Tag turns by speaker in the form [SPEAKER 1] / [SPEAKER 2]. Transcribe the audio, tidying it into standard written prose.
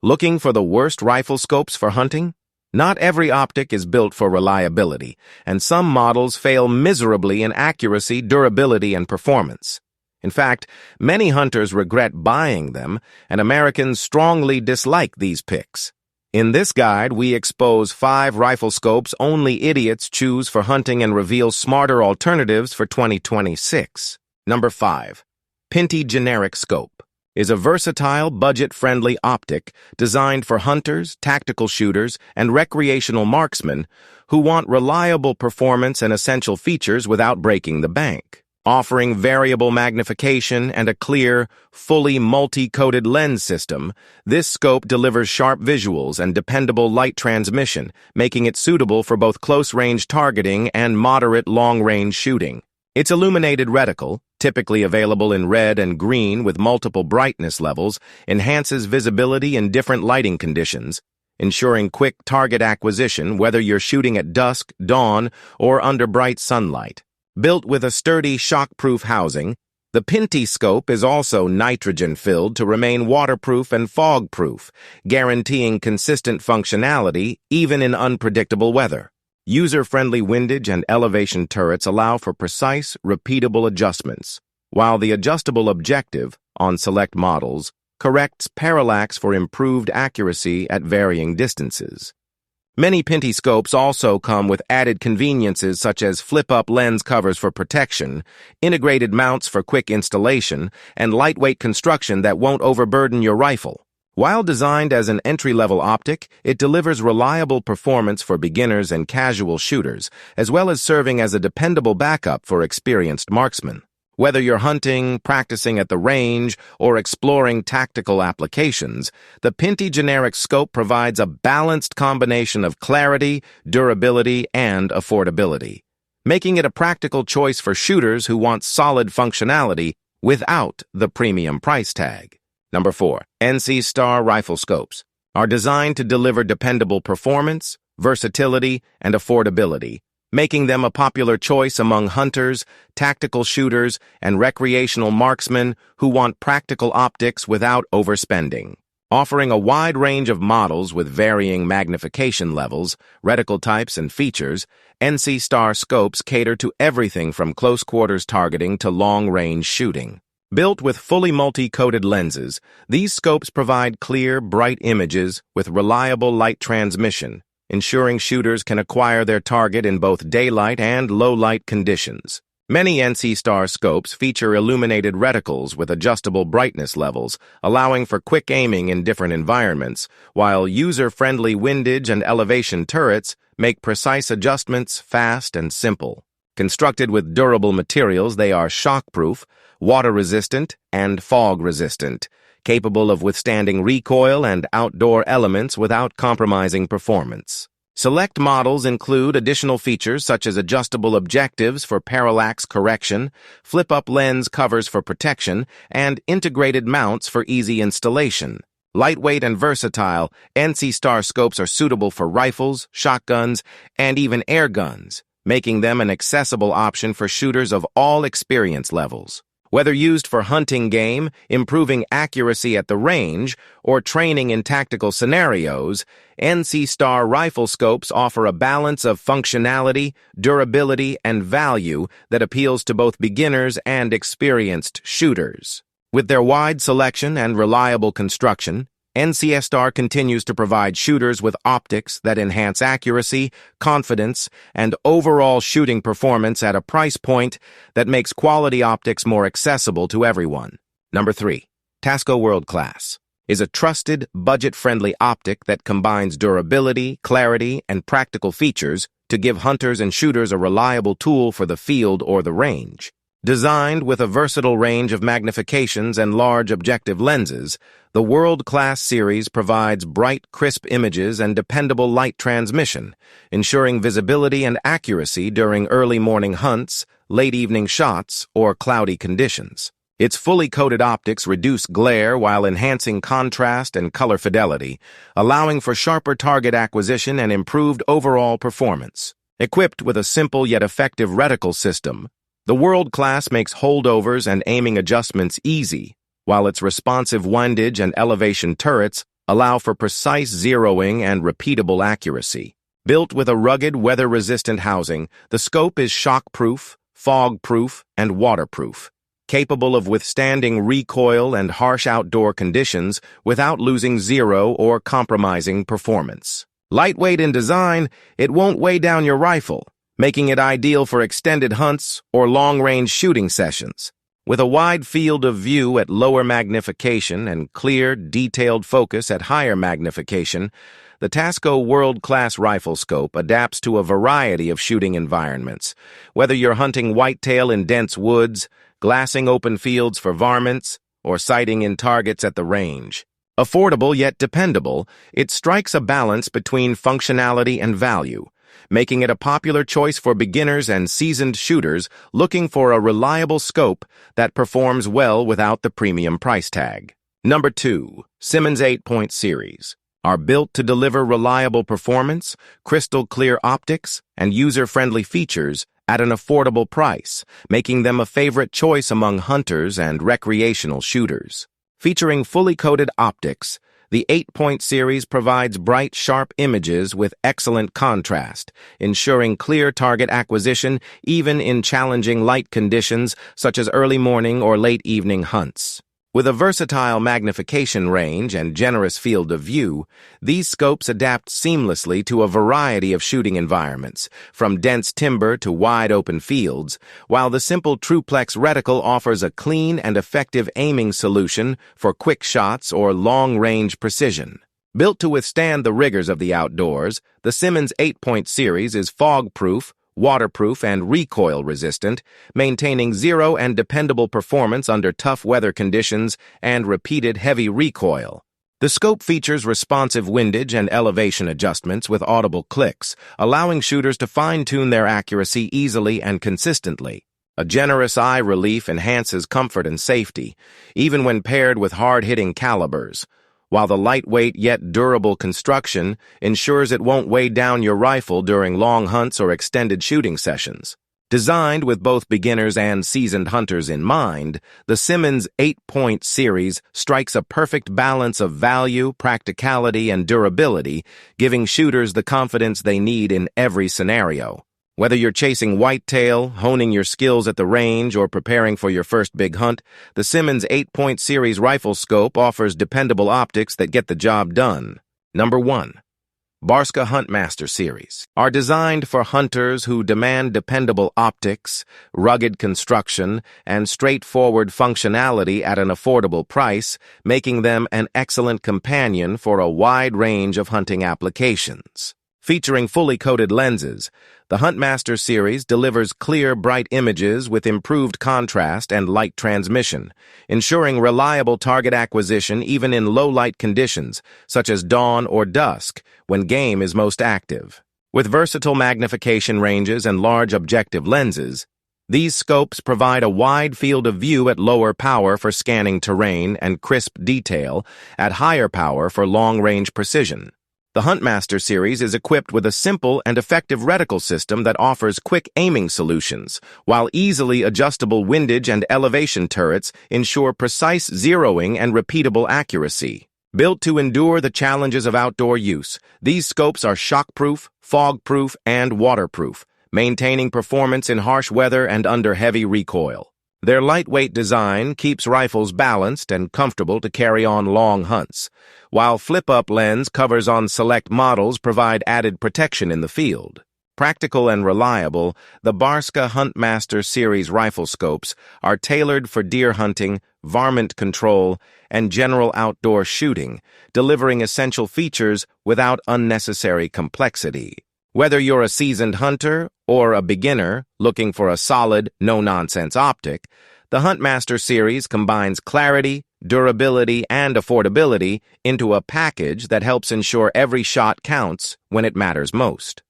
[SPEAKER 1] Looking for the worst rifle scopes for hunting? Not every optic is built for reliability, and some models fail miserably in accuracy, durability, and performance. In fact, many hunters regret buying them, and Americans strongly dislike these picks. In this guide, we expose 5 rifle scopes only idiots choose for hunting and reveal smarter alternatives for 2026. Number 5. Pinty Generic Scope is a versatile, budget-friendly optic designed for hunters, tactical shooters, and recreational marksmen who want reliable performance and essential features without breaking the bank. Offering variable magnification and a clear, fully multi-coated lens system, this scope delivers sharp visuals and dependable light transmission, making it suitable for both close-range targeting and moderate long-range shooting. Its illuminated reticle, typically available in red and green with multiple brightness levels, enhances visibility in different lighting conditions, ensuring quick target acquisition whether you're shooting at dusk, dawn, or under bright sunlight. Built with a sturdy shock-proof housing, the Pinty scope is also nitrogen-filled to remain waterproof and fog-proof, guaranteeing consistent functionality even in unpredictable weather. User-friendly windage and elevation turrets allow for precise, repeatable adjustments, while the adjustable objective, on select models, corrects parallax for improved accuracy at varying distances. Many Pinty scopes also come with added conveniences such as flip-up lens covers for protection, integrated mounts for quick installation, and lightweight construction that won't overburden your rifle. While designed as an entry-level optic, it delivers reliable performance for beginners and casual shooters, as well as serving as a dependable backup for experienced marksmen. Whether you're hunting, practicing at the range, or exploring tactical applications, the Pinty Generic Scope provides a balanced combination of clarity, durability, and affordability, making it a practical choice for shooters who want solid functionality without the premium price tag. Number 4. NC Star Rifle Scopes are designed to deliver dependable performance, versatility, and affordability, making them a popular choice among hunters, tactical shooters, and recreational marksmen who want practical optics without overspending. Offering a wide range of models with varying magnification levels, reticle types, and features, NC Star scopes cater to everything from close-quarters targeting to long-range shooting. Built with fully multi-coated lenses, these scopes provide clear, bright images with reliable light transmission, ensuring shooters can acquire their target in both daylight and low-light conditions. Many NC Star scopes feature illuminated reticles with adjustable brightness levels, allowing for quick aiming in different environments, while user-friendly windage and elevation turrets make precise adjustments fast and simple. Constructed with durable materials, they are shock-proof, water-resistant, and fog-resistant, capable of withstanding recoil and outdoor elements without compromising performance. Select models include additional features such as adjustable objectives for parallax correction, flip-up lens covers for protection, and integrated mounts for easy installation. Lightweight and versatile, NC Star scopes are suitable for rifles, shotguns, and even air guns, making them an accessible option for shooters of all experience levels. Whether used for hunting game, improving accuracy at the range, or training in tactical scenarios, NC Star rifle scopes offer a balance of functionality, durability, and value that appeals to both beginners and experienced shooters. With their wide selection and reliable construction, NC Star continues to provide shooters with optics that enhance accuracy, confidence, and overall shooting performance at a price point that makes quality optics more accessible to everyone. Number 3. Tasco World Class is a trusted, budget-friendly optic that combines durability, clarity, and practical features to give hunters and shooters a reliable tool for the field or the range. Designed with a versatile range of magnifications and large objective lenses, the World Class series provides bright, crisp images and dependable light transmission, ensuring visibility and accuracy during early morning hunts, late evening shots, or cloudy conditions. Its fully coated optics reduce glare while enhancing contrast and color fidelity, allowing for sharper target acquisition and improved overall performance. Equipped with a simple yet effective reticle system, the World Class makes holdovers and aiming adjustments easy, while its responsive windage and elevation turrets allow for precise zeroing and repeatable accuracy. Built with a rugged, weather-resistant housing, the scope is shock-proof, fog-proof, and waterproof, capable of withstanding recoil and harsh outdoor conditions without losing zero or compromising performance. Lightweight in design, it won't weigh down your rifle, making it ideal for extended hunts or long-range shooting sessions. With a wide field of view at lower magnification and clear, detailed focus at higher magnification, the Tasco world-class rifle scope adapts to a variety of shooting environments. Whether you're hunting whitetail in dense woods, glassing open fields for varmints, or sighting in targets at the range. Affordable yet dependable, it strikes a balance between functionality and value, making it a popular choice for beginners and seasoned shooters looking for a reliable scope that performs well without the premium price tag. Number 2. Simmons 8-point series are built to deliver reliable performance, crystal-clear optics, and user-friendly features at an affordable price, making them a favorite choice among hunters and recreational shooters. Featuring fully coated optics, the 8-point series provides bright, sharp images with excellent contrast, ensuring clear target acquisition even in challenging light conditions such as early morning or late evening hunts. With a versatile magnification range and generous field of view, these scopes adapt seamlessly to a variety of shooting environments, from dense timber to wide open fields, while the simple Truplex reticle offers a clean and effective aiming solution for quick shots or long-range precision. Built to withstand the rigors of the outdoors, the Simmons 8-point series is fog-proof, waterproof, and recoil-resistant, maintaining zero and dependable performance under tough weather conditions and repeated heavy recoil. The scope features responsive windage and elevation adjustments with audible clicks, allowing shooters to fine-tune their accuracy easily and consistently. A generous eye relief enhances comfort and safety, even when paired with hard-hitting calibers, while the lightweight yet durable construction ensures it won't weigh down your rifle during long hunts or extended shooting sessions. Designed with both beginners and seasoned hunters in mind, the Simmons 8-point series strikes a perfect balance of value, practicality, and durability, giving shooters the confidence they need in every scenario. Whether you're chasing whitetail, honing your skills at the range, or preparing for your first big hunt, the Simmons 8-point series rifle scope offers dependable optics that get the job done. Number 1. Barska Huntmaster series are designed for hunters who demand dependable optics, rugged construction, and straightforward functionality at an affordable price, making them an excellent companion for a wide range of hunting applications. Featuring fully coated lenses, the Huntmaster series delivers clear, bright images with improved contrast and light transmission, ensuring reliable target acquisition even in low-light conditions, such as dawn or dusk, when game is most active. With versatile magnification ranges and large objective lenses, these scopes provide a wide field of view at lower power for scanning terrain and crisp detail, at higher power for long-range precision. The Huntmaster series is equipped with a simple and effective reticle system that offers quick aiming solutions, while easily adjustable windage and elevation turrets ensure precise zeroing and repeatable accuracy. Built to endure the challenges of outdoor use, these scopes are shockproof, fog-proof, and waterproof, maintaining performance in harsh weather and under heavy recoil. Their lightweight design keeps rifles balanced and comfortable to carry on long hunts, while flip-up lens covers on select models provide added protection in the field. Practical and reliable, the Barska Huntmaster series rifle scopes are tailored for deer hunting, varmint control, and general outdoor shooting, delivering essential features without unnecessary complexity. Whether you're a seasoned hunter or a beginner looking for a solid, no-nonsense optic, the Huntmaster series combines clarity, durability, and affordability into a package that helps ensure every shot counts when it matters most.